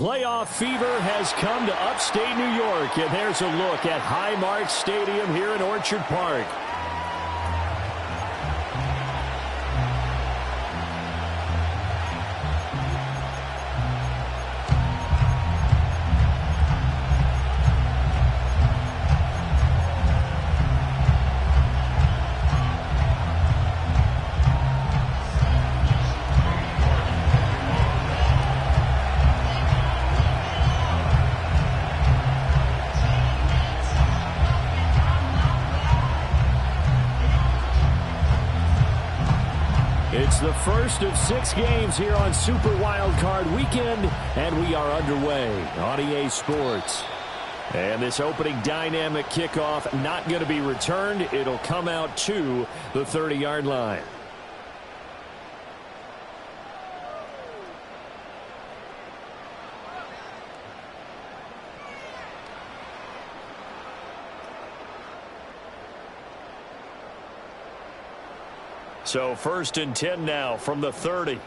Playoff fever has come to upstate New York, and there's a look at Highmark Stadium here in Orchard Park. It's the first of 6 games here on Super Wildcard Weekend, and we are underway on EA Sports. And this opening dynamic kickoff not going to be returned. It'll come out to the 30-yard line. So 1st and 10 now from the 30.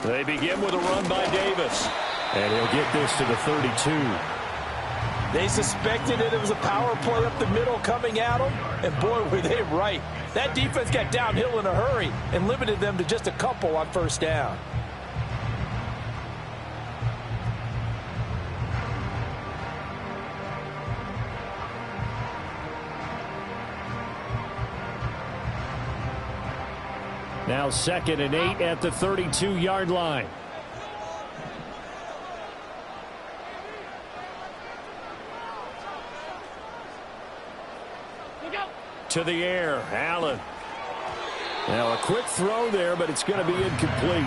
They begin with a run by Davis. And he'll get this to the 32. They suspected it was a power play up the middle coming at them, and boy, were they right. That defense got downhill in a hurry and limited them to just a couple on 1st down. Now 2nd and 8 at the 32-yard line. To the air, Allen. Now a quick throw there, but it's going to be incomplete.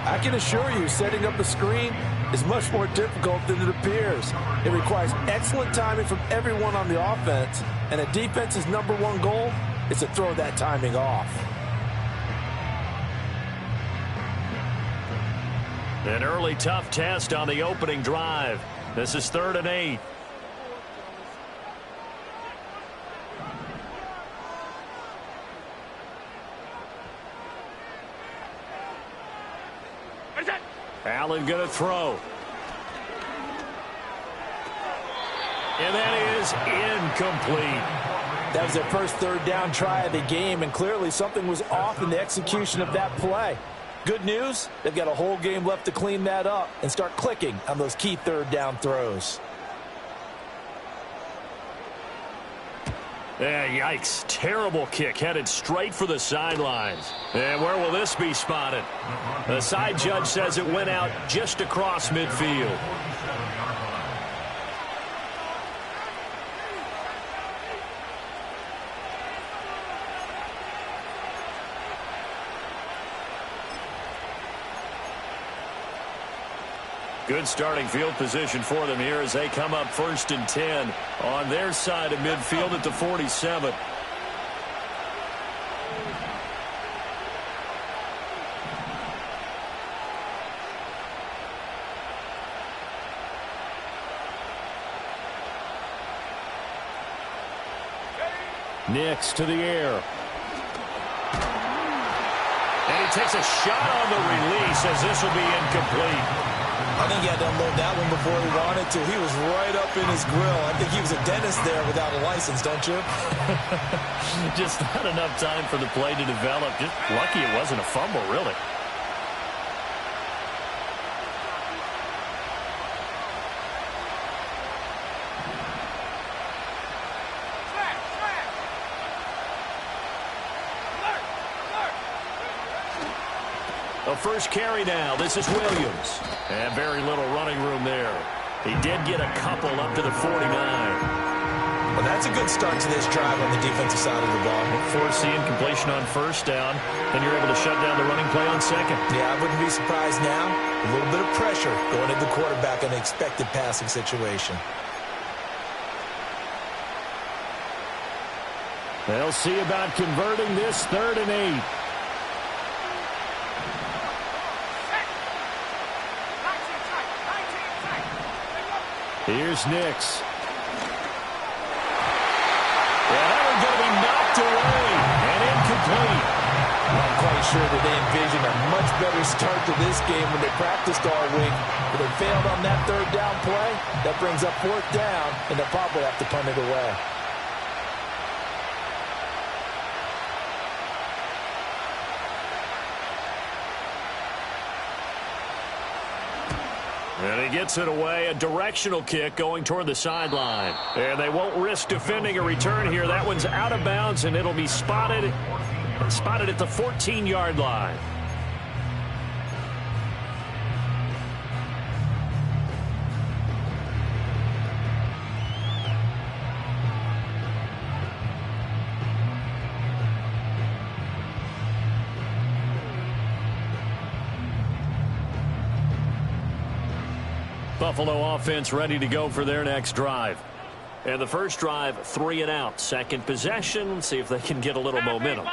I can assure you, setting up a screen is much more difficult than it appears. It requires excellent timing from everyone on the offense, and a defense's #1 goal is to throw that timing off. An early tough test on the opening drive. This is 3rd and 8. Allen going to throw. And that is incomplete. That was their first 3rd down try of the game, and clearly something was off in the execution of that play. Good news, they've got a whole game left to clean that up and start clicking on those key 3rd down throws. Yeah, yikes. Terrible kick headed straight for the sidelines. And where will this be spotted? The side judge says it went out just across midfield. Good starting field position for them here as they come up 1st and 10 on their side of midfield at the 47. Nix to the air. And he takes a shot on the release as this will be incomplete. I think he had to unload that one before he wanted to. He was right up in his grill. I think he was a dentist there without a license, don't you? Just not enough time for the play to develop. Just lucky it wasn't a fumble, really. A first carry now. This is Williams. And very little running room there. He did get a couple up to the 49. Well, that's a good start to this drive on the defensive side of the ball. Forcing completion on 1st down. Then you're able to shut down the running play on 2nd. Yeah, I wouldn't be surprised now. A little bit of pressure going into the quarterback in an expected passing situation. They'll see about converting this 3rd and 8. Here's Nix. sure that they envision a much better start to this game when they practiced all week. But they failed on that third down play. That brings up fourth down, and they'll probably have to punt it away. And he gets it away, a directional kick going toward the sideline. And they won't risk defending a return here. That one's out of bounds, and it'll be spotted at the 14-yard line. Buffalo offense ready to go for their next drive. And the first drive, 3 and out. Second possession, see if they can get a little momentum.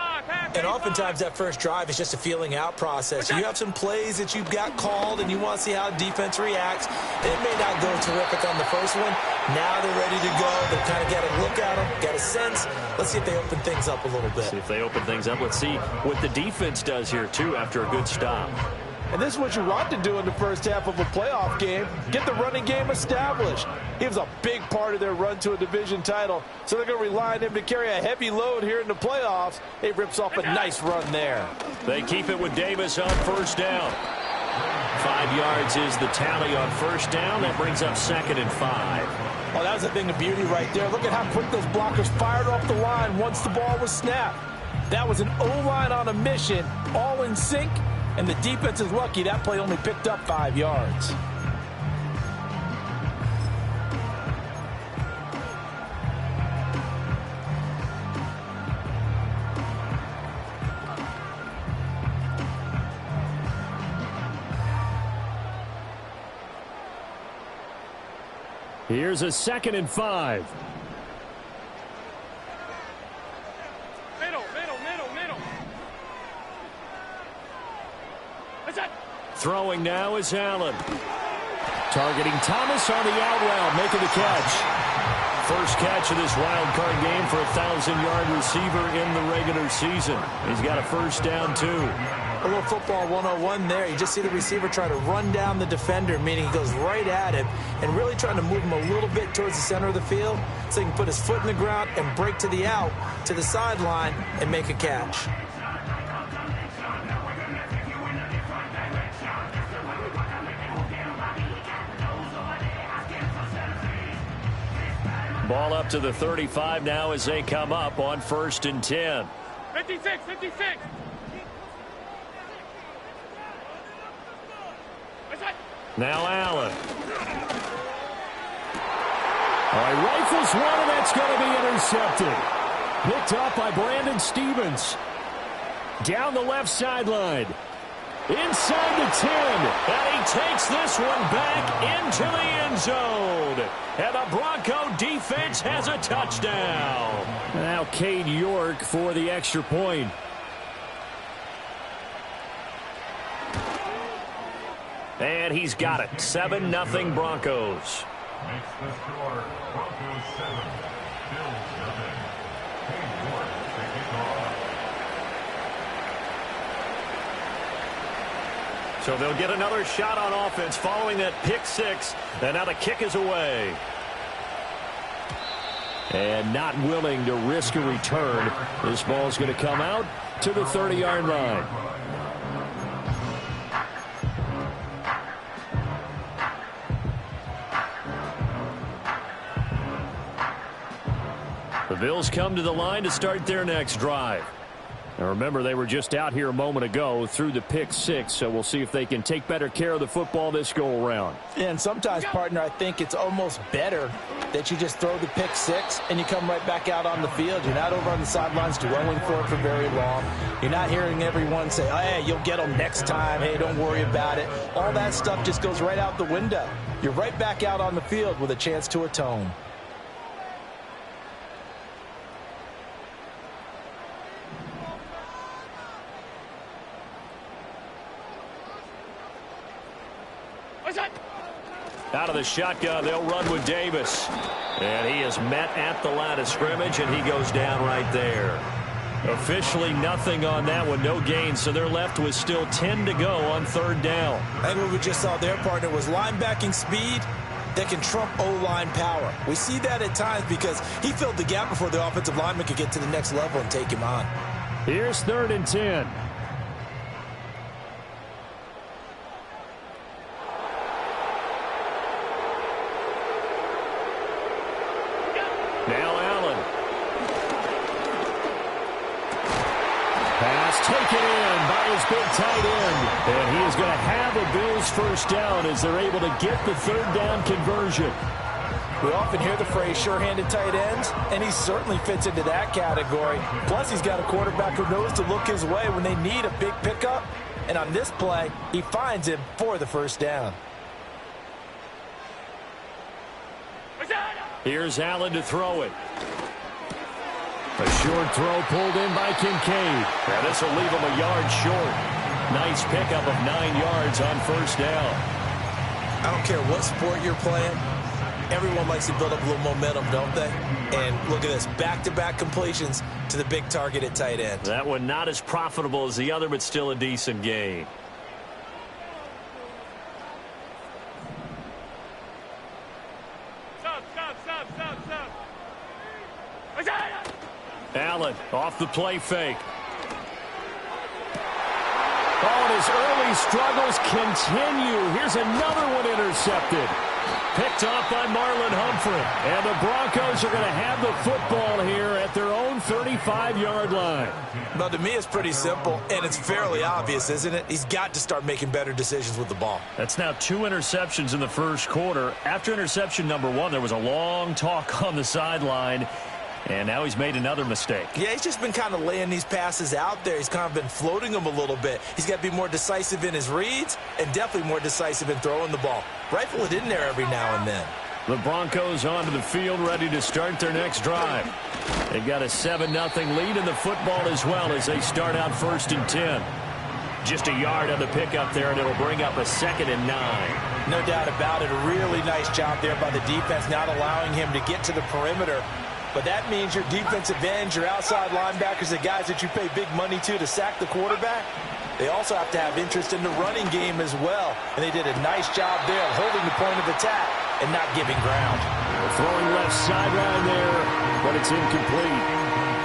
And oftentimes that first drive is just a feeling out process. You have some plays that you've got called and you want to see how defense reacts. It may not go terrific on the first one. Now they're ready to go. They've kind of got a look at them, got a sense. Let's see if they open things up a little bit. See if they open things up. Let's see what the defense does here, too, after a good stop. And this is what you want to do in the first half of a playoff game. Get the running game established. He was a big part of their run to a division title, so they're going to rely on him to carry a heavy load here in the playoffs. He rips off a nice run there. They keep it with Davis on first down. 5 yards is the tally on first down. That brings up 2nd and 5. Oh, that was a thing of beauty right there. Look at how quick those blockers fired off the line once the ball was snapped. That was an O-line on a mission, all in sync. And the defense is lucky that play only picked up 5 yards. Here's a 2nd and 5. Throwing now is Allen. Targeting Thomas on the out route, making the catch. First catch of this wild card game for a 1,000-yard receiver in the regular season. He's got a first down, too. A little football 101 there. You just see the receiver try to run down the defender, meaning he goes right at him and really trying to move him a little bit towards the center of the field so he can put his foot in the ground and break to the out, to the sideline, and make a catch. Ball up to the 35 now as they come up on 1st and 10. 56. Now Allen. All right, rifles one, and that's going to be intercepted. Picked up by Brandon Stephens. Down the left sideline. Inside the 10. And he takes this one back into the end zone. And the Bronco defense has a touchdown. Now Cade York for the extra point. And he's got it. 7-0 Broncos. Makes the score Broncos 7, Bills 7. Cade York to kick off. So they'll get another shot on offense following that pick six. And now the kick is away. And not willing to risk a return. This ball's going to come out to the 30-yard line. The Bills come to the line to start their next drive. Now remember, they were just out here a moment ago through the pick six, so we'll see if they can take better care of the football this go-around. And sometimes, partner, I think it's almost better that you just throw the pick six and you come right back out on the field. You're not over on the sidelines dwelling for it for very long. You're not hearing everyone say, oh, hey, you'll get them next time. Hey, don't worry about it. All that stuff just goes right out the window. You're right back out on the field with a chance to atone. Out of the shotgun, they'll run with Davis. And he is met at the line of scrimmage, and he goes down right there. Officially nothing on that one, no gain, so they're left with still 10 to go on third down. I think what we just saw their partner was linebacking speed that can trump O-line power. We see that at times because he filled the gap before the offensive lineman could get to the next level and take him on. Here's 3rd and 10. Now Allen. Pass taken in by his big tight end. And he is going to have a Bills first down as they're able to get the 3rd down conversion. We often hear the phrase sure-handed tight ends, and he certainly fits into that category. Plus, he's got a quarterback who knows to look his way when they need a big pickup. And on this play, he finds him for the first down. Here's Allen to throw it. A short throw pulled in by Kincaid. And this will leave him a yard short. Nice pickup of 9 yards on first down. I don't care what sport you're playing. Everyone likes to build up a little momentum, don't they? And look at this, back-to-back completions to the big target at tight end. That one not as profitable as the other, but still a decent gain. Allen off the play fake. Oh, and his early struggles continue. Here's another one intercepted. Picked off by Marlon Humphrey. And the Broncos are going to have the football here at their own 35-yard line. Well, to me, it's pretty simple, and it's fairly obvious, isn't it? He's got to start making better decisions with the ball. That's now 2 interceptions in the first quarter. After interception number 1, there was a long talk on the sideline. And now he's made another mistake. Yeah, he's just been kind of laying these passes out there. He's kind of been floating them a little bit. He's got to be more decisive in his reads and definitely more decisive in throwing the ball. Rifle it in there every now and then. The Broncos onto the field, ready to start their next drive. They've got a 7-0 lead in the football as well as they start out 1st and 10. Just a yard on the pickup there, and it'll bring up a 2nd and 9. No doubt about it. A really nice job there by the defense, not allowing him to get to the perimeter. But that means your defensive ends, your outside linebackers, the guys that you pay big money to sack the quarterback, they also have to have interest in the running game as well. And they did a nice job there of holding the point of attack and not giving ground. Throwing left sideline there, but it's incomplete.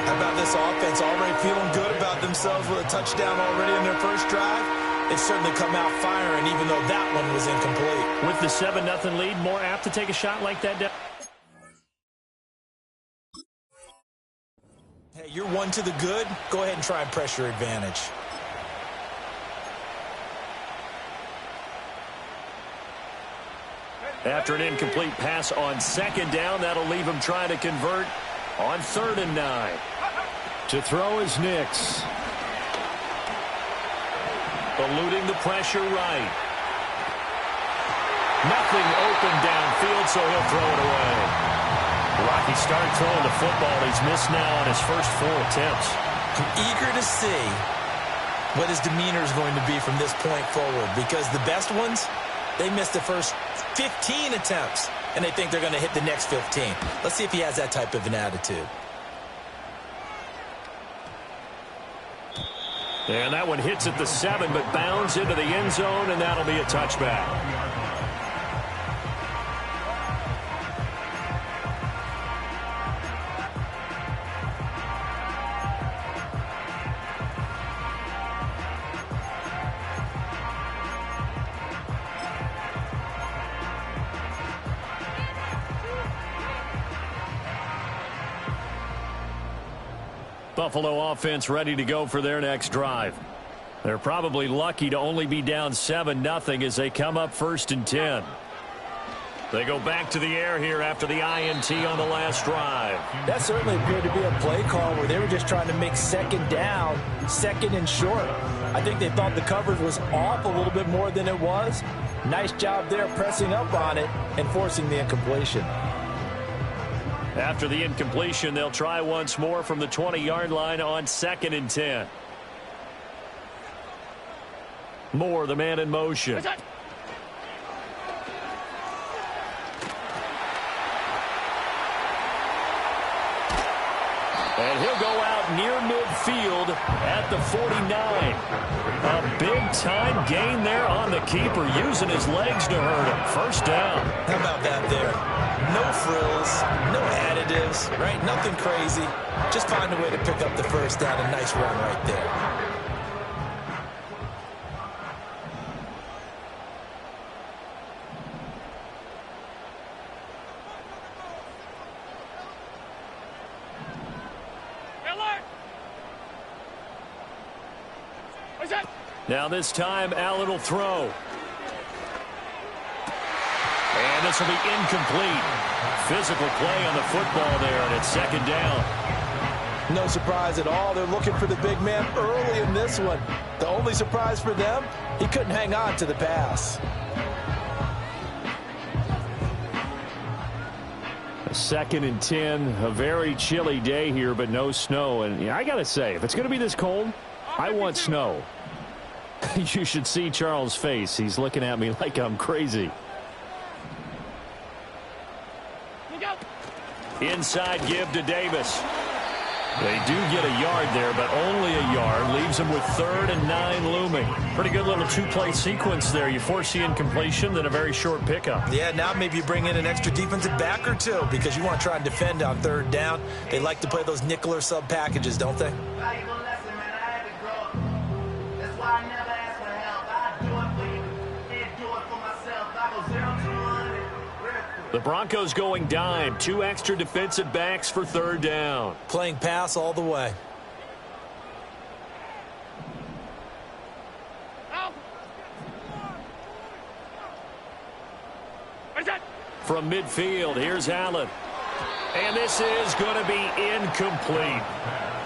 How about this offense already feeling good about themselves with a touchdown already in their first drive? They've certainly come out firing, even though that one was incomplete. With the 7-0 lead, more apt to take a shot like that down. Hey, you're one to the good. Go ahead and try and press your advantage. After an incomplete pass on 2nd down, that'll leave him trying to convert on 3rd and 9. To throw is Nix. Eluding the pressure right. Nothing open downfield, so he'll throw it away. Rocky started throwing the football. He's missed now on his first 4 attempts. I'm eager to see what his demeanor is going to be from this point forward, because the best ones, they missed the first 15 attempts, and they think they're going to hit the next 15. Let's see if he has that type of an attitude. And that one hits at the 7, but bounds into the end zone, and that'll be a touchback. Buffalo offense ready to go for their next drive. They're probably lucky to only be down 7-0 as they come up 1st and 10. They go back to the air here after the INT on the last drive. That certainly appeared to be a play call where they were just trying to make 2nd down, 2nd and short. I think they thought the coverage was off a little bit more than it was. Nice job there pressing up on it and forcing the incompletion. After the incompletion, they'll try once more from the 20-yard line on 2nd and 10. Moore, the man in motion. And he'll go out near midfield at the 49. A big-time gain there on the keeper, using his legs to hurt him. First down. How about that there? No frills, no additives, right? Nothing crazy. Just find a way to pick up the first down. A nice run right there. Now this time, Allen will throw. And this will be incomplete. Physical play on the football there, and it's second down. No surprise at all. They're looking for the big man early in this one. The only surprise for them, he couldn't hang on to the pass. A 2nd and 10, a very chilly day here, but no snow. And I got to say, if it's going to be this cold, I want snow. You should see Charles' face. He's looking at me like I'm crazy. Inside give to Davis. They do get a yard there, but only a yard. Leaves them with 3rd and 9 looming. Pretty good little two-play sequence there. You force the incompletion, then a very short pickup. Yeah, now maybe you bring in an extra defensive back or two because you want to try and defend on 3rd down. They like to play those nickel or sub packages, don't they? The Broncos going dime. 2 extra defensive backs for 3rd down. Playing pass all the way. From midfield, here's Allen. And this is going to be incomplete.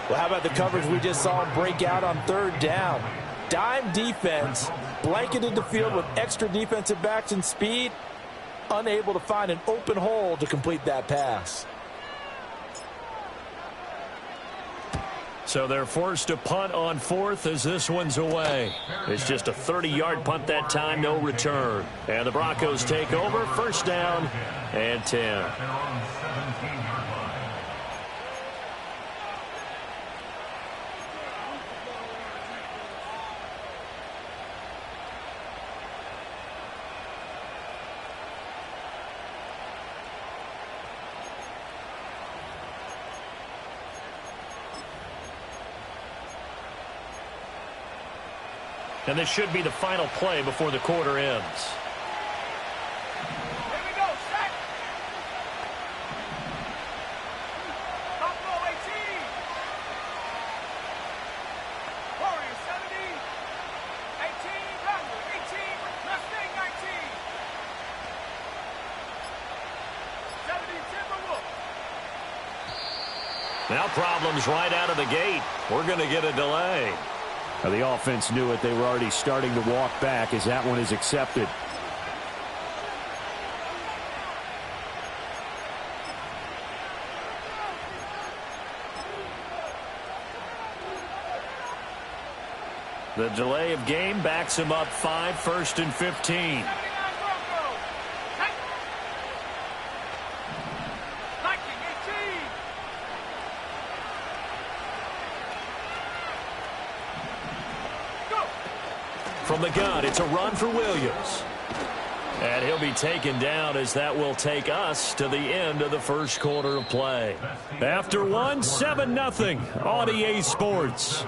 Well, how about the coverage we just saw him break out on 3rd down? Dime defense, blanketed the field with extra defensive backs and speed. Unable to find an open hole to complete that pass. So they're forced to punt on 4th as this one's away. It's just a 30-yard punt that time, no return. And the Broncos take over, 1st down and 10. And this should be the final play before the quarter ends. Here we go, set. Top row 18. Warriors 70. 18, Congress 18. Mustang 19. 70, Timberwolf. Now problems right out of the gate. We're going to get a delay. Now the offense knew it. They were already starting to walk back as that one is accepted. The delay of game backs him up 5, 1st and 15. From the gun, it's a run for Williams. And he'll be taken down as that will take us to the end of the 1st quarter of play. After one, 7-0 on EA Sports.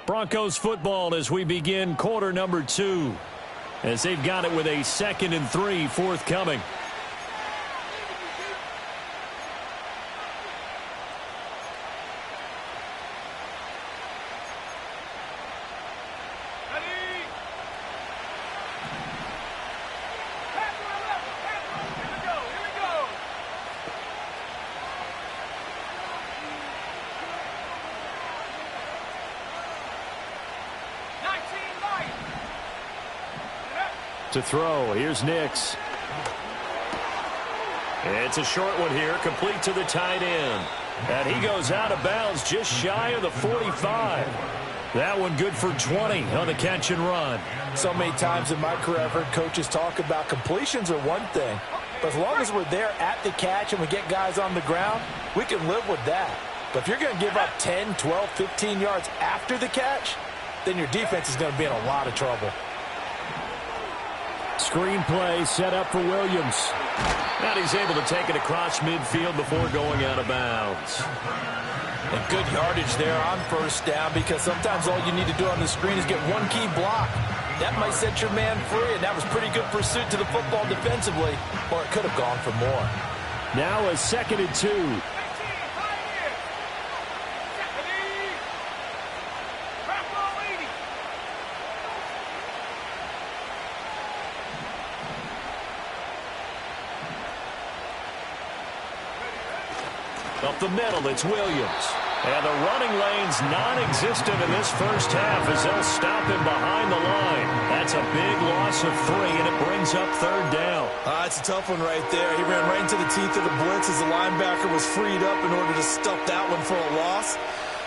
Broncos football as we begin quarter number 2. As they've got it with a 2nd and 3 forthcoming. To throw, here's Nix. It's a short one here, complete to the tight end. And he goes out of bounds just shy of the 45. That one good for 20 on the catch and run. So many times in my career I've heard coaches talk about completions are one thing, But as long as we're there at the catch and we get guys on the ground, we can live with that. But if you're going to give up 10, 12, 15 yards after the catch, then your defense is going to be in a lot of trouble. Screenplay set up for Williams. And he's able to take it across midfield before going out of bounds. And good yardage there on first down, because sometimes all you need to do on the screen is get one key block. That might set your man free, and that was pretty good pursuit to the football defensively, or it could have gone for more. Now a 2nd and 2. Up the middle, it's Williams. And the running lane's non-existent in this first half as they'll stop him behind the line. That's a big loss of 3, and it brings up 3rd down. It's a tough one right there. He ran right into the teeth of the blitz as the linebacker was freed up in order to stuff that one for a loss.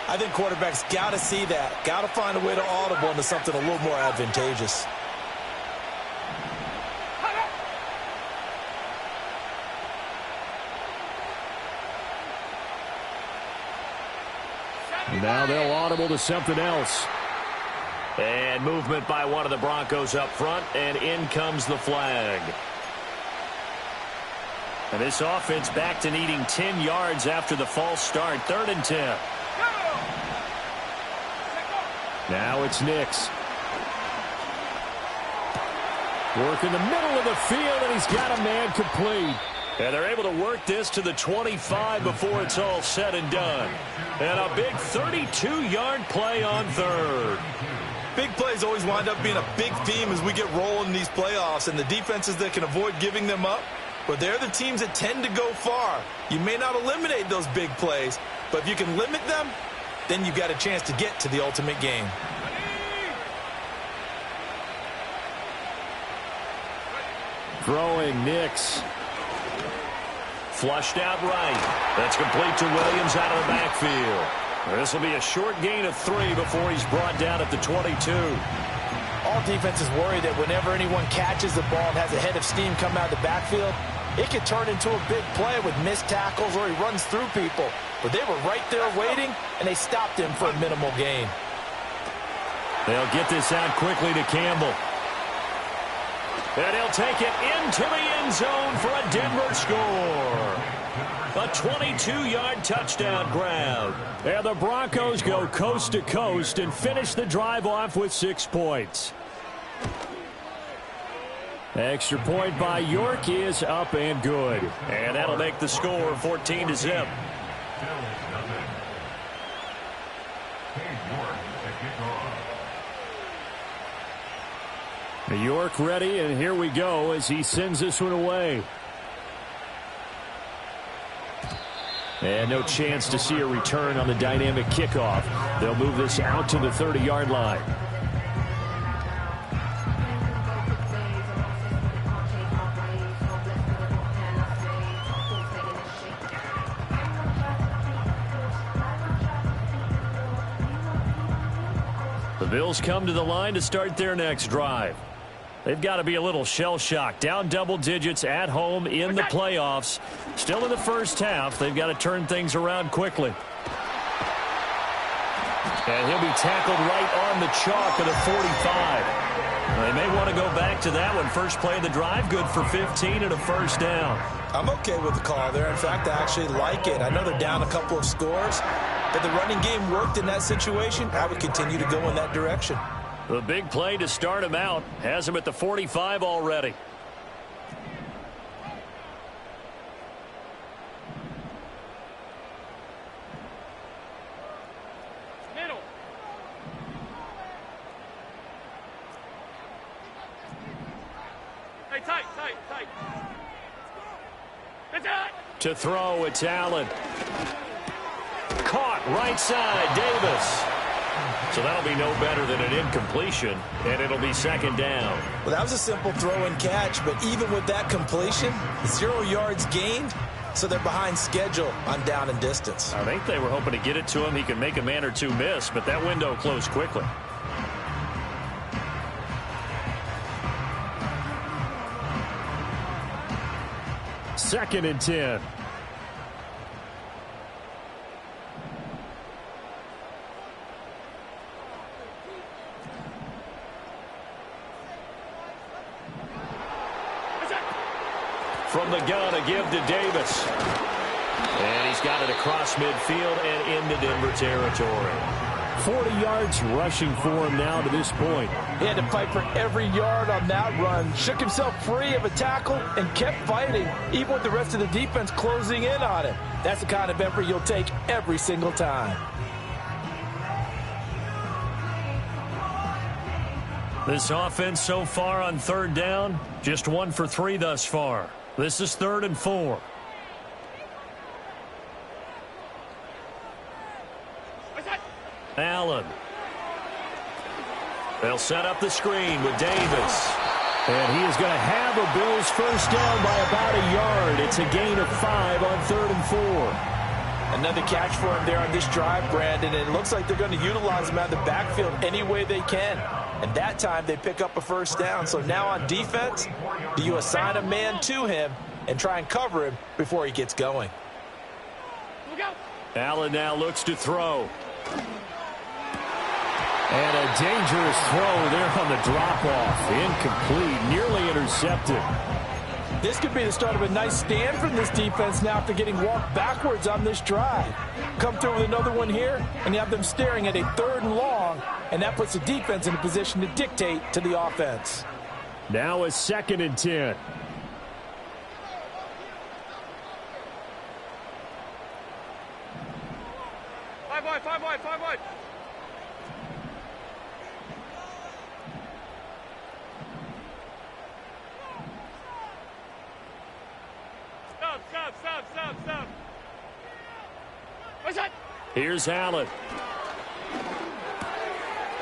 I think quarterbacks got to see that. Got to find a way to audible into something a little more advantageous. Now they'll audible to something else. And movement by one of the Broncos up front, and in comes the flag. And this offense back to needing 10 yards after the false start. 3rd and 10. Now it's Nix. Work in the middle of the field, and he's got a man complete. And they're able to work this to the 25 before it's all said and done. And a big 32-yard play on 3rd. Big plays always wind up being a big theme as we get rolling in these playoffs, and the defenses that can avoid giving them up, but they're the teams that tend to go far. You may not eliminate those big plays, but if you can limit them, then you've got a chance to get to the ultimate game. Throwing Nix. Flushed out right. That's complete to Williams out of the backfield. This will be a short gain of 3 before he's brought down at the 22. All defenses worry that whenever anyone catches the ball and has a head of steam come out of the backfield, it could turn into a big play with missed tackles or he runs through people. But they were right there waiting, and they stopped him for a minimal gain. They'll get this out quickly to Campbell. And he'll take it into the end zone for a Denver score. A 22-yard touchdown grab. And the Broncos go coast to coast and finish the drive off with 6 points. Extra point by York is up and good. And that'll make the score 14-0. New York ready, and here we go as he sends this one away. And no chance to see a return on the dynamic kickoff. They'll move this out to the 30-yard line. The Bills come to the line to start their next drive. They've got to be a little shell-shocked. Down double digits at home in the playoffs. Still in the first half. They've got to turn things around quickly. And he'll be tackled right on the chalk of the 45. They may want to go back to that one. First play of the drive, good for 15 and a first down. I'm okay with the call there. In fact, I actually like it. I know they're down a couple of scores, but the running game worked in that situation. I would continue to go in that direction. The big play to start him out has him at the 45 already. Middle. Hey, tight. It's out. To throw, it's Allen. Caught right side, Davis. So that'll be no better than an incompletion, and it'll be second down. Well, that was a simple throw and catch, but even with that completion, 0 yards gained, so they're behind schedule on down and distance. I think they were hoping to get it to him. He could make a man or two miss, but that window closed quickly. 2nd and 10. From the gun, a give to Davis. And he's got it across midfield and into Denver territory. 40 yards rushing for him now to this point. He had to fight for every yard on that run. Shook himself free of a tackle and kept fighting, even with the rest of the defense closing in on him. That's the kind of effort you'll take every single time. This offense so far on 3rd down, just 1 for 3 thus far. This is 3rd and 4. Allen. They'll set up the screen with Davis. And he is going to have a Bills first down by about a yard. It's a gain of 5 on 3rd and 4. Another catch for him there on this drive, Brandon. And it looks like they're going to utilize him out of the backfield any way they can. And that time they pick up a first down. So now on defense, do you assign a man to him and try and cover him before he gets going? Allen now looks to throw. And a dangerous throw there on the drop-off. Incomplete, nearly intercepted. This could be the start of a nice stand from this defense now after getting walked backwards on this drive. Come through with another one here, and you have them staring at a 3rd and long, and that puts the defense in a position to dictate to the offense. Now a 2nd and 10. Five wide. Stop. What's that? Here's Allen.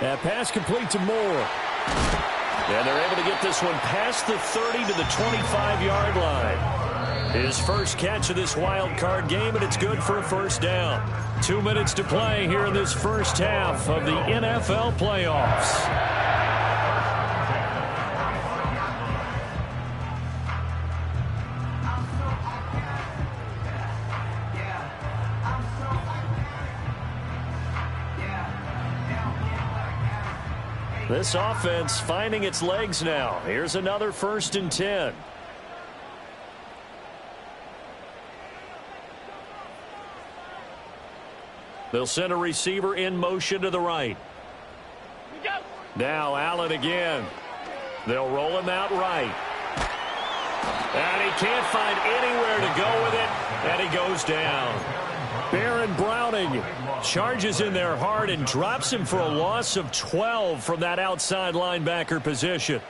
That pass complete to Moore. And they're able to get this one past the 30 to the 25-yard line. His first catch of this wild card game, and it's good for a first down. 2 minutes to play here in this first half of the NFL playoffs. This offense finding its legs now. Here's another 1st and 10. They'll send a receiver in motion to the right. Now Allen again. They'll roll him out right. And he can't find anywhere to go with it, and he goes down. Baron Browning charges in there hard and drops him for a loss of 12 from that outside linebacker position.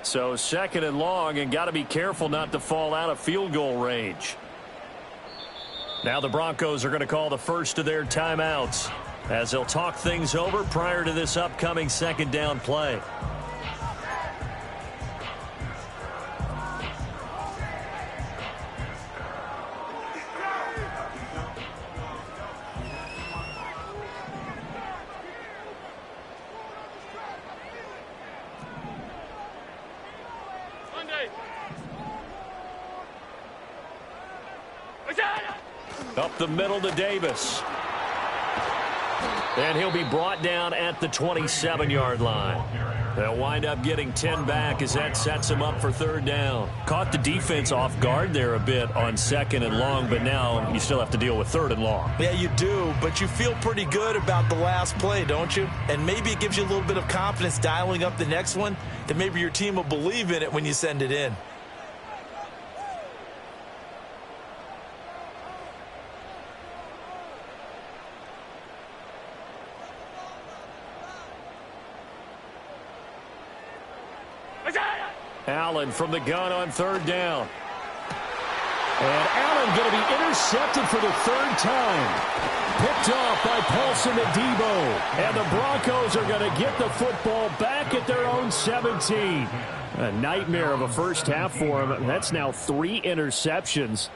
So 2nd and long, and got to be careful not to fall out of field goal range. Now the Broncos are going to call the first of their timeouts as they'll talk things over prior to this upcoming 2nd down play. Up the middle to Davis. And he'll be brought down at the 27-yard line. They'll wind up getting 10 back as that sets him up for 3rd down. Caught the defense off guard there a bit on 2nd and long, but now you still have to deal with 3rd and long. Yeah, you do, but you feel pretty good about the last play, don't you? And maybe it gives you a little bit of confidence dialing up the next one that maybe your team will believe in it when you send it in. Allen from the gun on 3rd down. And Allen going to be intercepted for the 3rd time. Picked off by Paulson Adebo. And the Broncos are going to get the football back at their own 17. A nightmare of a first half for him. That's now 3 interceptions.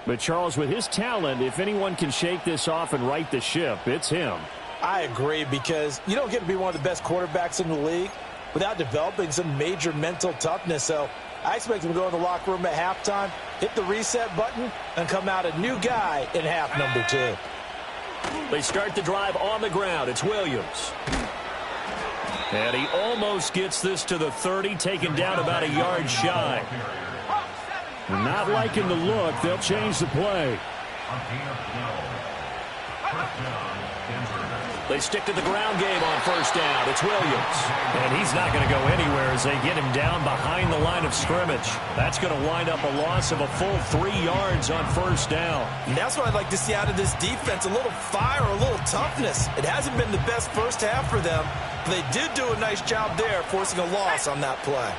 But, Charles, with his talent, if anyone can shake this off and right the ship, it's him. I agree, because you don't get to be one of the best quarterbacks in the league without developing some major mental toughness. So I expect him to go in the locker room at halftime, hit the reset button, and come out a new guy in half number 2. They start the drive on the ground. It's Williams. And he almost gets this to the 30, taken down about a yard shy. Not liking the look. They'll change the play. They stick to the ground game on first down. It's Williams. And he's not going to go anywhere as they get him down behind the line of scrimmage. That's going to wind up a loss of a full 3 yards on first down. And that's what I'd like to see out of this defense, a little fire, a little toughness. It hasn't been the best first half for them, but they did do a nice job there, forcing a loss on that play.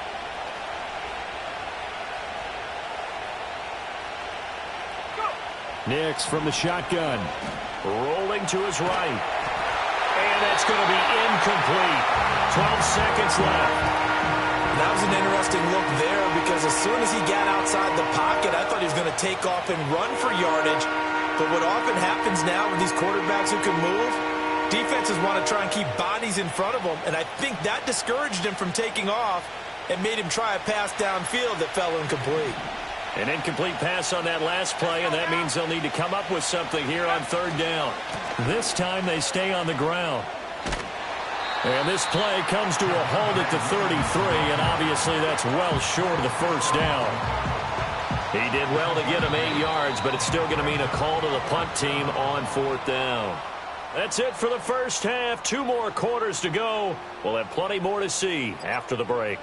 Nix from the shotgun. Rolling to his right. And that's going to be incomplete. 12 seconds left. That was an interesting look there, because as soon as he got outside the pocket, I thought he was going to take off and run for yardage. But what often happens now with these quarterbacks who can move, defenses want to try and keep bodies in front of them. And I think that discouraged him from taking off and made him try a pass downfield that fell incomplete. An incomplete pass on that last play, and that means they'll need to come up with something here on third down. This time they stay on the ground. And this play comes to a halt at the 33, and obviously that's well short of the first down. He did well to get him 8 yards, but it's still going to mean a call to the punt team on fourth down. That's it for the first half. 2 more quarters to go. We'll have plenty more to see after the break.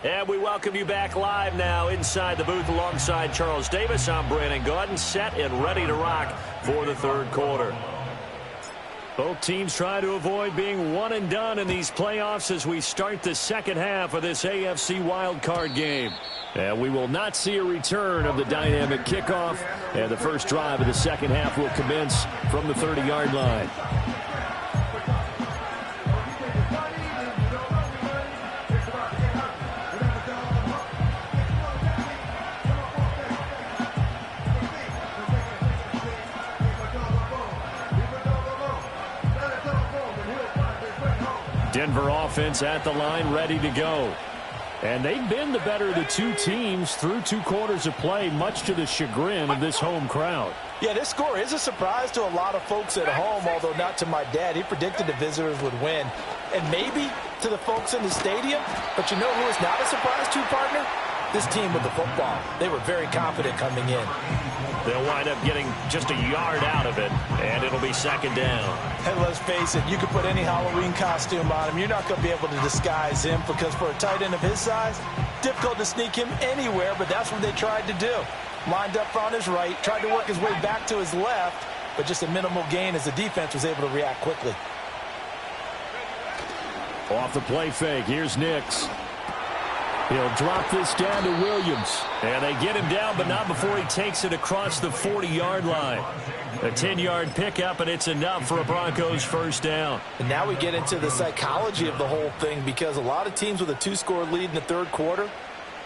And we welcome you back live now inside the booth alongside Charles Davis. I'm Brandon Gaudin, set and ready to rock for the third quarter. Both teams try to avoid being one and done in these playoffs as we start the second half of this AFC wildcard game. And we will not see a return of the dynamic kickoff. And the first drive of the second half will commence from the 30-yard line. Denver offense at the line, ready to go. And they've been the better of the 2 teams through 2 quarters of play, much to the chagrin of this home crowd. Yeah, this score is a surprise to a lot of folks at home, although not to my dad. He predicted the visitors would win. And maybe to the folks in the stadium. But you know who is not a surprise to, partner? This team with the football. They were very confident coming in. They'll wind up getting just a yard out of it, and it'll be second down. And let's face it, you could put any Halloween costume on him. You're not going to be able to disguise him, because for a tight end of his size, difficult to sneak him anywhere, but that's what they tried to do. Lined up on his right, tried to work his way back to his left, but just a minimal gain as the defense was able to react quickly. Off the play fake, here's Nix. He'll drop this down to Williams. And they get him down, but not before he takes it across the 40-yard line. A 10-yard pickup, and it's enough for a Broncos first down. And now we get into the psychology of the whole thing, because a lot of teams with a 2-score lead in the third quarter,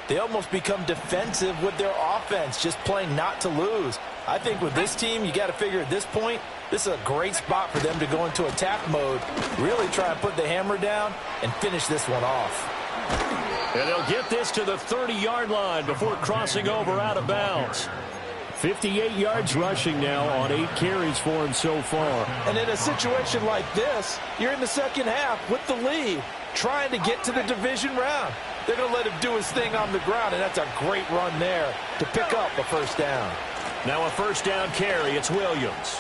they almost become defensive with their offense, just playing not to lose. I think with this team, you got to figure at this point, this is a great spot for them to go into attack mode, really try and put the hammer down and finish this one off. And they'll get this to the 30-yard line before crossing over out of bounds. 58 yards rushing now on 8 carries for him so far. And in a situation like this, you're in the second half with the lead, trying to get to the division round. They're going to let him do his thing on the ground, and that's a great run there to pick up a first down. Now a first down carry. It's Williams.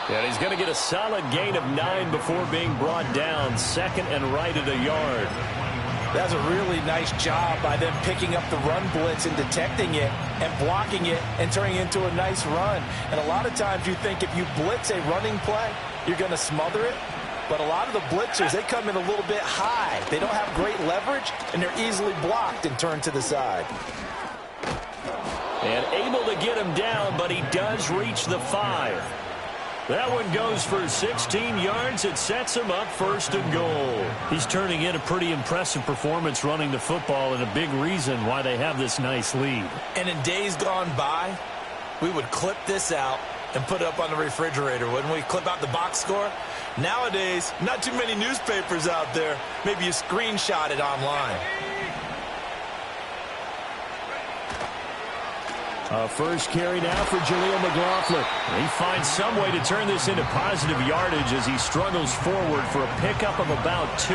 And he's going to get a solid gain of 9 before being brought down. Second and right at a yard. That's a really nice job by them picking up the run blitz and detecting it and blocking it and turning it into a nice run. And a lot of times you think if you blitz a running play, you're going to smother it. But a lot of the blitzers, they come in a little bit high. They don't have great leverage, and they're easily blocked and turned to the side. And able to get him down, but he does reach the 5. That one goes for 16 yards. It sets him up 1st and goal. He's turning in a pretty impressive performance running the football, and a big reason why they have this nice lead. And in days gone by, we would clip this out and put it up on the refrigerator, wouldn't we? Clip out the box score. Nowadays, not too many newspapers out there. Maybe you screenshot it online. First carry now for Jaleel McLaughlin. He finds some way to turn this into positive yardage as he struggles forward for a pickup of about 2.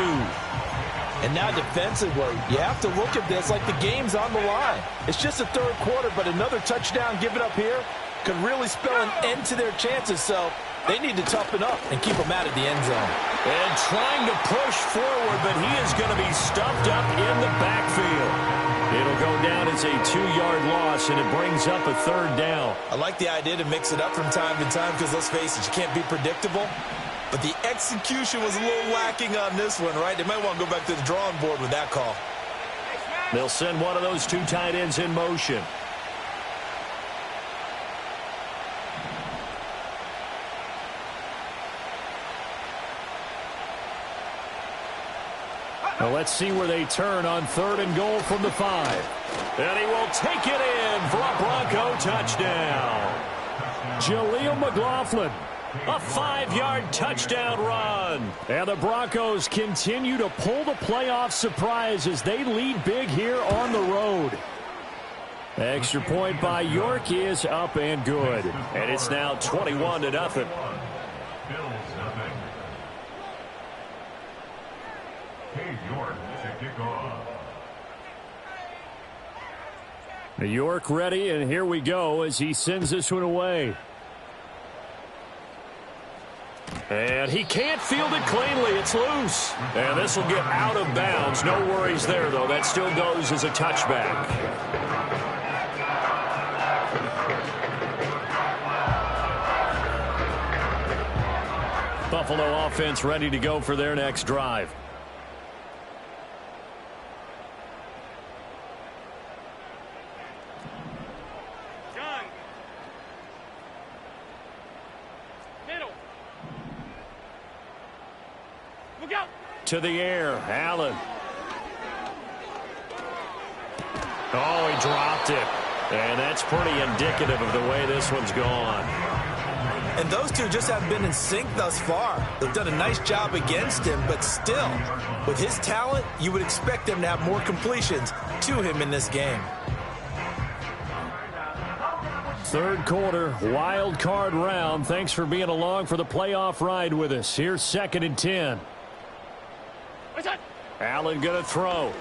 And now defensively, you have to look at this like the game's on the line. It's just the 3rd quarter, but another touchdown given up here could really spell an end to their chances. So they need to toughen up and keep them out of the end zone. And trying to push forward, but he is going to be stuffed up in the backfield. It'll go down as a 2-yard loss, and it brings up a 3rd down. I like the idea to mix it up from time to time because, let's face it, you can't be predictable. But the execution was a little lacking on this one, right? They might want to go back to the drawing board with that call. They'll send one of those 2 tight ends in motion. Well, let's see where they turn on 3rd and goal from the 5. And he will take it in for a Bronco touchdown. Jaleel McLaughlin, a 5-yard touchdown run. And the Broncos continue to pull the playoff surprise as they lead big here on the road. Extra point by York is up and good. And it's now 21-0. York to kick off. York ready, and here we go as he sends this one away. And he can't field it cleanly. It's loose. And this will get out of bounds. No worries there, though. That still goes as a touchback. Buffalo offense ready to go for their next drive. To the air, Allen. Oh, he dropped it. And that's pretty indicative of the way this one's gone. And those two just haven't been in sync thus far. They've done a nice job against him, but still, with his talent, you would expect them to have more completions to him in this game. 3rd quarter, wild card round. Thanks for being along for the playoff ride with us. Here's 2nd and 10. Allen going to throw.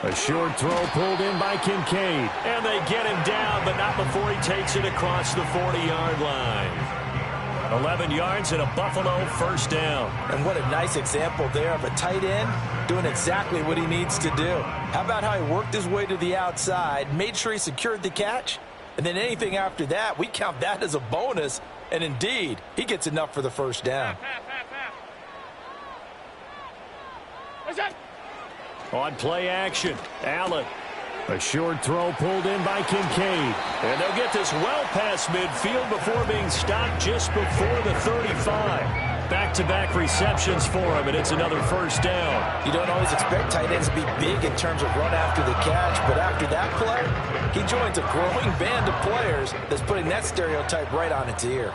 A short throw pulled in by Kincaid. And they get him down, but not before he takes it across the 40-yard line. 11 yards and a Buffalo 1st down. And what a nice example there of a tight end doing exactly what he needs to do. How about how he worked his way to the outside, made sure he secured the catch, and then anything after that, we count that as a bonus. And indeed, he gets enough for the 1st down. On play action, Allen. A short throw pulled in by Kincaid. And they'll get this well past midfield before being stopped just before the 35. Back-to-back receptions for him, and it's another 1st down. You don't always expect tight ends to be big in terms of run after the catch, but after that play, he joins a growing band of players that's putting that stereotype right on its ear.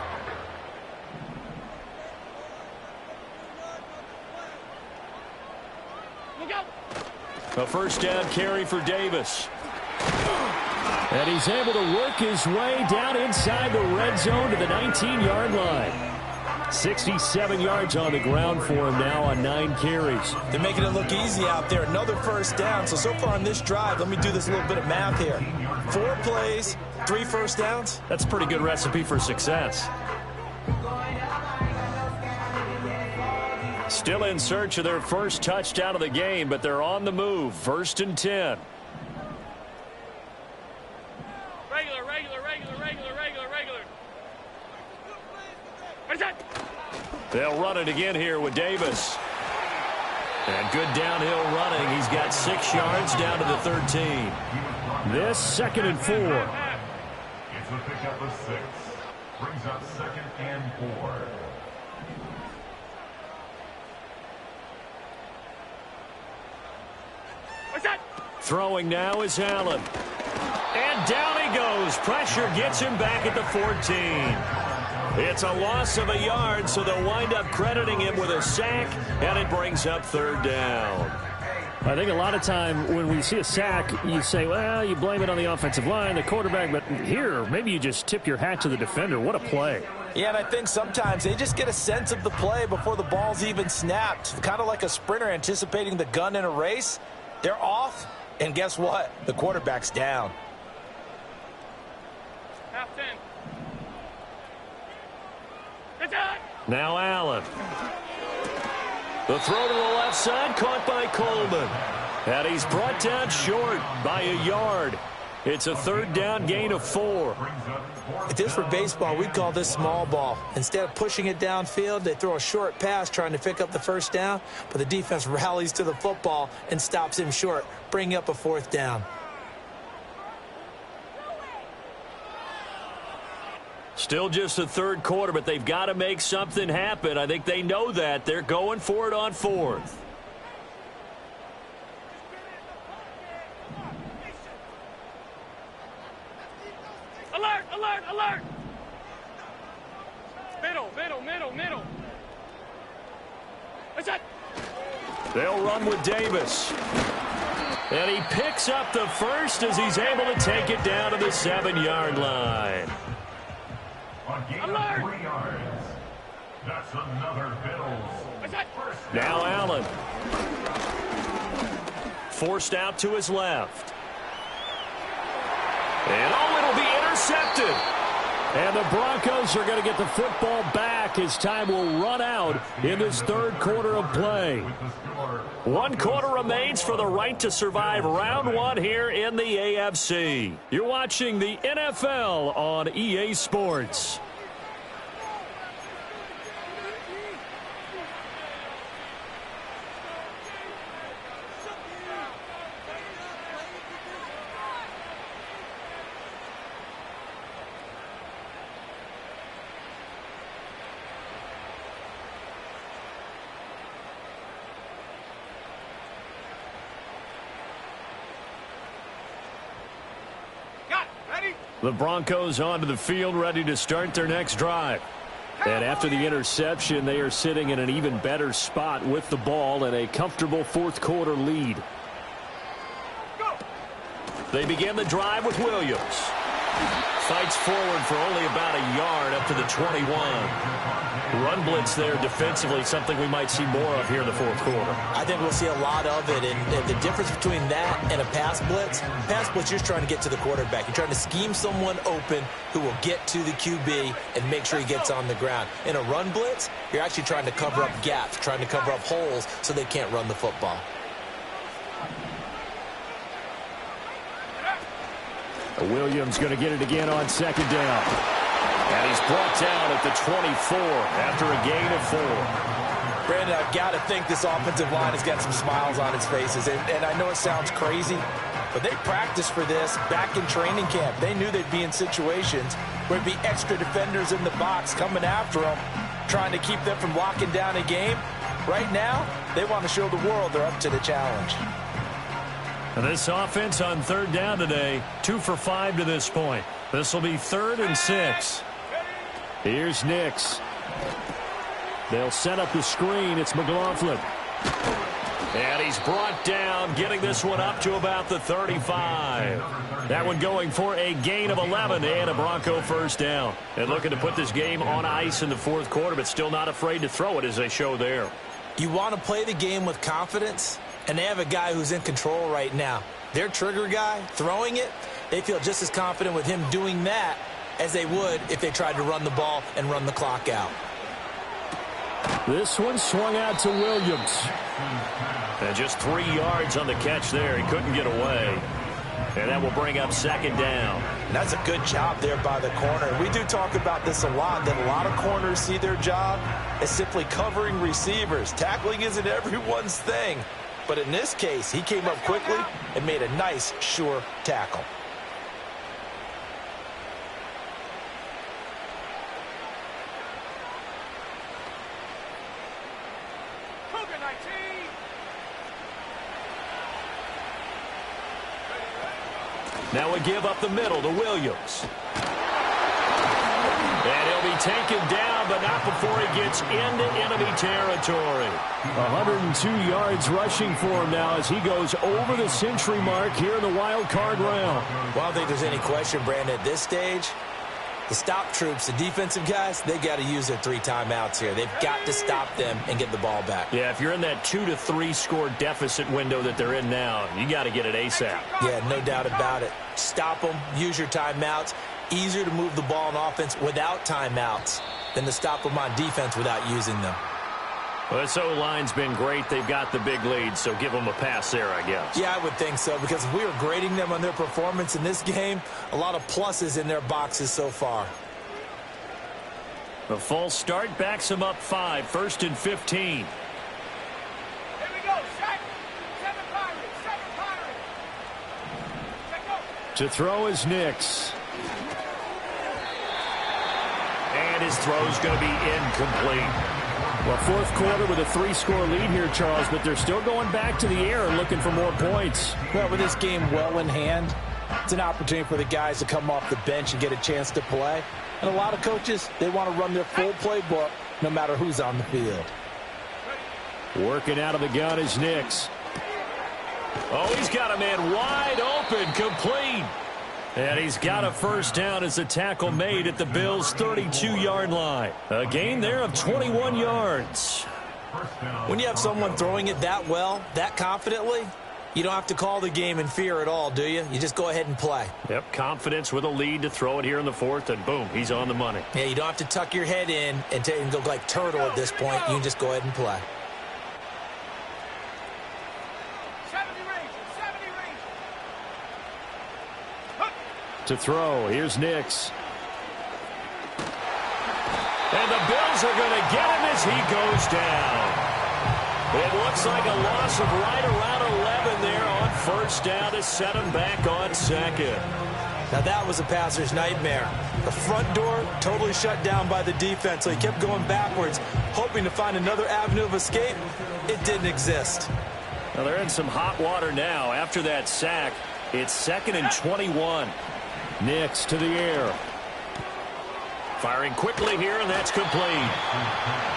A 1st down carry for Davis. And he's able to work his way down inside the red zone to the 19-yard line. 67 yards on the ground for him now on 9 carries. They're making it look easy out there. Another 1st down. So far on this drive, let me do this little bit of math here. 4 plays, 3 1st downs. That's a pretty good recipe for success. Still in search of their 1st touchdown of the game, but they're on the move. 1st and 10. Regular. They'll run it again here with Davis. And good downhill running. He's got 6 yards down to the 13. This 2nd and 4. It's a pickup of 6. Brings up 2nd and 4. What's that? Throwing now is Allen. And down he goes. Pressure gets him back at the 14. It's a loss of a yard, so they'll wind up crediting him with a sack, and it brings up 3rd down. I think a lot of time when we see a sack, you say, well, you blame it on the offensive line, the quarterback, but here, maybe you just tip your hat to the defender. What a play. Yeah, and I think sometimes they just get a sense of the play before the ball's even snapped. Kind of like a sprinter anticipating the gun in a race. They're off, and guess what? The quarterback's down. Half 10. What's that? Now Allen. The throw to the left side, caught by Coleman. And he's brought down short by a yard. It's a 3rd down gain of 4. If this were baseball, we'd call this small ball. Instead of pushing it downfield, they throw a short pass trying to pick up the 1st down, but the defense rallies to the football and stops him short, bringing up a 4th down. Still just the 3rd quarter, but they've got to make something happen. I think they know that. They're going for it on 4th. Alert, alert, alert. Middle, middle, middle, middle. What's that? They'll run with Davis. And he picks up the 1st as he's able to take it down to the 7-yard line. On gain of 3 yards. That's another Bills. First down. Now Allen. Forced out to his left. And it'll be intercepted. And the Broncos are going to get the football back as time will run out in this 3rd quarter of play. 1 quarter remains for the right to survive round 1 here in the AFC. You're watching the NFL on EA Sports. The Broncos onto the field, ready to start their next drive. And after the interception, they are sitting in an even better spot with the ball and a comfortable 4th quarter lead. They begin the drive with Williams. Fights forward for only about a yard up to the 21. Run blitz there defensively, something we might see more of here in the 4th quarter. I think we'll see a lot of it, and the difference between that and a pass blitz, you're just trying to get to the quarterback. You're trying to scheme someone open who will get to the QB and make sure he gets on the ground. In a run blitz, you're actually trying to cover up gaps, trying to cover up holes so they can't run the football. Williams going to get it again on 2nd down. And he's brought down at the 24 after a gain of 4. Brandon, I've got to think this offensive line has got some smiles on its faces. And I know it sounds crazy, but they practiced for this back in training camp. They knew they'd be in situations where there'd be extra defenders in the box coming after them, trying to keep them from locking down a game. Right now, they want to show the world they're up to the challenge. And this offense on 3rd down today, 2 for 5 to this point. This will be 3rd and 6. Here's Nix. They'll set up the screen. It's McLaughlin. And he's brought down, getting this one up to about the 35. That one going for a gain of 11 and a Bronco 1st down. And looking to put this game on ice in the 4th quarter, but still not afraid to throw it as they show there. You want to play the game with confidence, and they have a guy who's in control right now. Their trigger guy, throwing it, they feel just as confident with him doing that as they would if they tried to run the ball and run the clock out. This one swung out to Williams. And just 3 yards on the catch there. He couldn't get away. And that will bring up 2nd down. And that's a good job there by the corner. We do talk about this a lot, that a lot of corners see their job as simply covering receivers. Tackling isn't everyone's thing. But in this case, he came up quickly and made a nice, sure tackle. Now a give up the middle to Williams. And he'll be taken down, but not before he gets into enemy territory. 102 yards rushing for him now as he goes over the century mark here in the wild card round. Well, I don't think there's any question, Brandon, at this stage. The stop troops, the defensive guys, they got to use their 3 timeouts here. They've got to stop them and get the ball back. Yeah, if you're in that 2 to 3 score deficit window that they're in now, you got to get it ASAP. Yeah, no doubt about it. Stop them, use your timeouts. Easier to move the ball on offense without timeouts than to stop them on defense without using them. Well, this O-line's been great. They've got the big lead, so give them a pass there, I guess. Yeah, I would think so, because if we were grading them on their performance in this game, a lot of pluses in their boxes so far. The false start backs them up 5, 1st and 15. Here we go. Set. 7 Pirates. 7 Pirates. Set go. To throw is Nix. And his throw's going to be incomplete. Well, 4th quarter with a 3-score lead here, Charles, but they're still going back to the air and looking for more points. Well, with this game well in hand, it's an opportunity for the guys to come off the bench and get a chance to play. And a lot of coaches, they want to run their full playbook no matter who's on the field. Working out of the gun is Nix. Oh, he's got a man wide open, complete. And he's got a first down as the tackle made at the Bills' 32-yard line. A gain there of 21 yards. When you have someone throwing it that well, that confidently, you don't have to call the game in fear at all, do you? You just go ahead and play. Yep, confidence with a lead to throw it here in the 4th, and boom, he's on the money. Yeah, you don't have to tuck your head in and go like turtle at this point. You can just go ahead and play. 70 range. 70 range. To throw, here's Nix. And the Bills are going to get him as he goes down. It looks like a loss of right around 11 there on first down to set him back on 2nd. Now that was a passer's nightmare. The front door totally shut down by the defense, so he kept going backwards, hoping to find another avenue of escape. It didn't exist. Well, they're in some hot water now. After that sack, it's 2nd and 21. Nix to the air. Firing quickly here, and that's complete.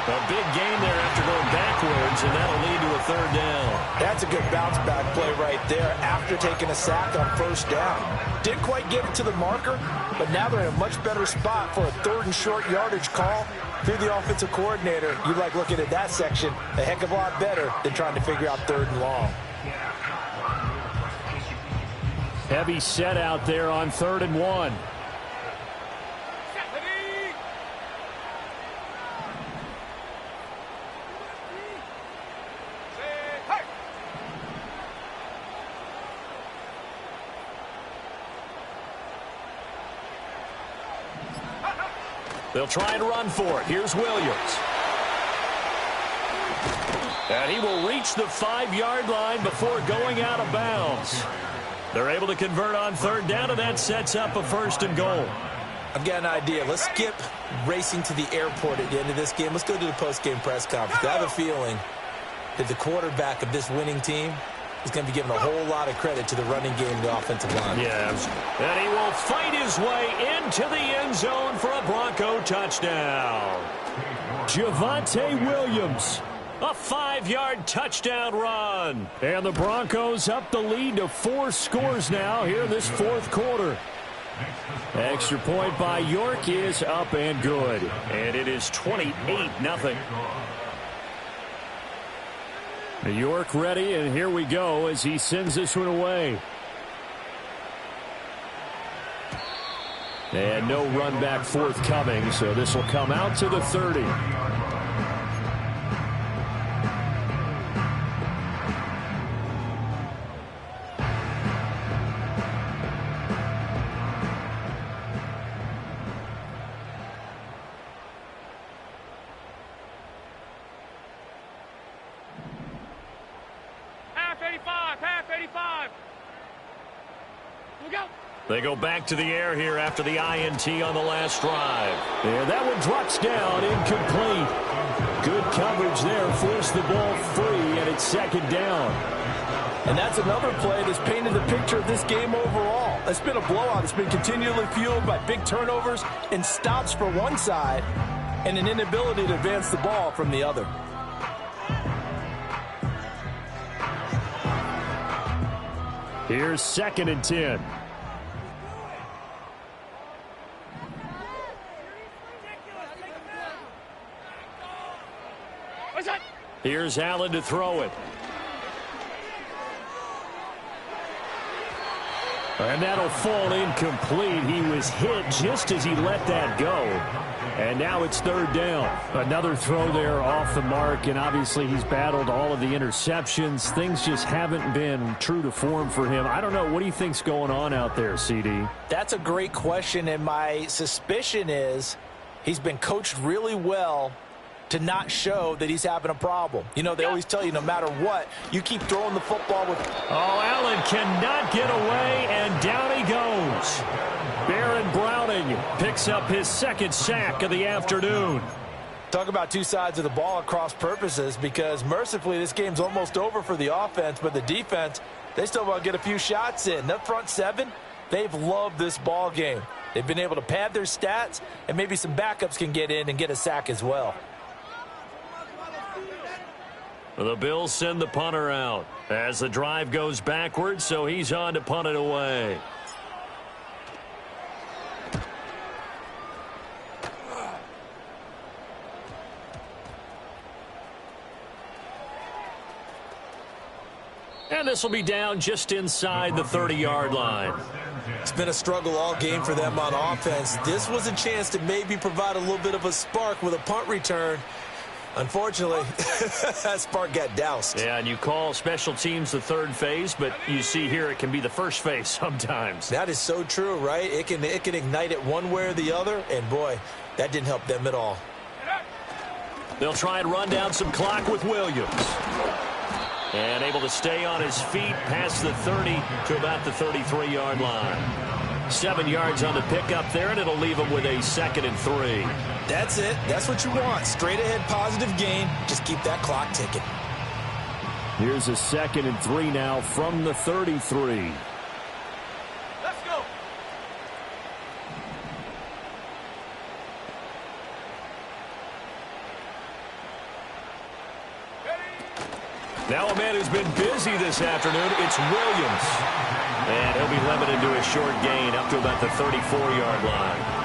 A big gain there after going backwards, and that'll lead to a 3rd down. That's a good bounce back play right there after taking a sack on first down. Didn't quite get it to the marker, but now they're in a much better spot for a 3rd and short yardage call. If you're the offensive coordinator, you like looking at that section a heck of a lot better than trying to figure out 3rd and long. Heavy set out there on 3rd and 1. They'll try and run for it. Here's Williams. And he will reach the 5-yard line before going out of bounds. They're able to convert on 3rd down, and that sets up a 1st and goal. I've got an idea. Let's skip racing to the airport at the end of this game. Let's go to the post-game press conference. I have a feeling that the quarterback of this winning team is going to be given a whole lot of credit to the running game and the offensive line. Yes. And he will fight his way into the end zone for a Bronco touchdown. Javonte Williams. A 5-yard touchdown run. And the Broncos up the lead to 4 scores now here in this 4th quarter. Extra point by York is up and good. And it is 28-0. York ready, and here we go as he sends this one away. And no run back forthcoming, so this will come out to the 30. Half 85. Look out. They go back to the air here after the INT on the last drive. And that one drops down, incomplete. Good coverage there, forced the ball free, and it it's second down. And that's another play that's painted the picture of this game overall. It's been a blowout. It's been continually fueled by big turnovers and stops for one side and an inability to advance the ball from the other. Here's second and 10. Here's Allen to throw it. And that'll fall incomplete. He was hit just as he let that go. And now it's third down. Another throw there off the mark, and obviously he's battled all of the interceptions. Things just haven't been true to form for him. I don't know. What do you think's going on out there, CD? That's a great question, and my suspicion is he's been coached really well to not show that he's having a problem. You know, they always tell you no matter what, you keep throwing the football with... Oh, Allen cannot get away, and down he goes. Baron Browning picks up his second sack of the afternoon. Talk about two sides of the ball at cross purposes, because mercifully this game's almost over for the offense, but the defense, they still want to get a few shots in. That front seven, they've loved this ball game. They've been able to pad their stats, and maybe some backups can get in and get a sack as well. The Bills send the punter out as the drive goes backwards, so he's on to punt it away. And this will be down just inside the 30-yard line. It's been a struggle all game for them on offense. This was a chance to maybe provide a little bit of a spark with a punt return. Unfortunately, that spark got doused. Yeah, and you call special teams the third phase, but you see here it can be the first phase sometimes. That is so true, right? It can ignite it one way or the other, and boy, that didn't help them at all. They'll try and run down some clock with Williams. And able to stay on his feet past the 30 to about the 33-yard line. 7 yards on the pickup there, and it'll leave him with a 2nd and 3. That's it. That's what you want. Straight ahead positive gain. Just keep that clock ticking. Here's a 2nd and 3 now from the 33. Let's go. Now a man who's been busy this afternoon, it's Williams. And he'll be limited to a short gain up to about the 34-yard line.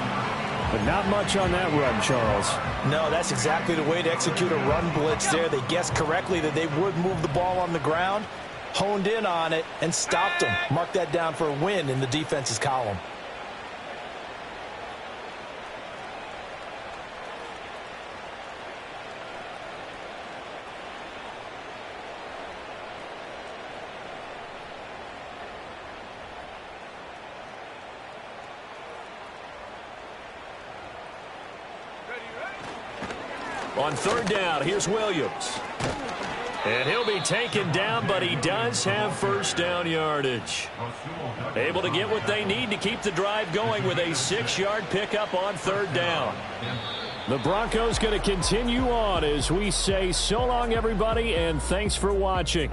But not much on that run, Charles. No, that's exactly the way to execute a run blitz there. They guessed correctly that they would move the ball on the ground, honed in on it, and stopped them. Mark that down for a win in the defense's column. On third down, here's Williams. And he'll be taken down, but he does have first down yardage. Able to get what they need to keep the drive going with a 6-yard pickup on third down. The Broncos going to continue on as we say so long, everybody, and thanks for watching.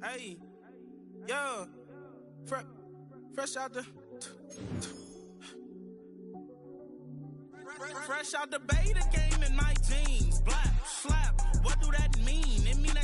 Hey, yo, fresh out the fresh out the beta game in my jeans. Black slap, what do that mean? It mean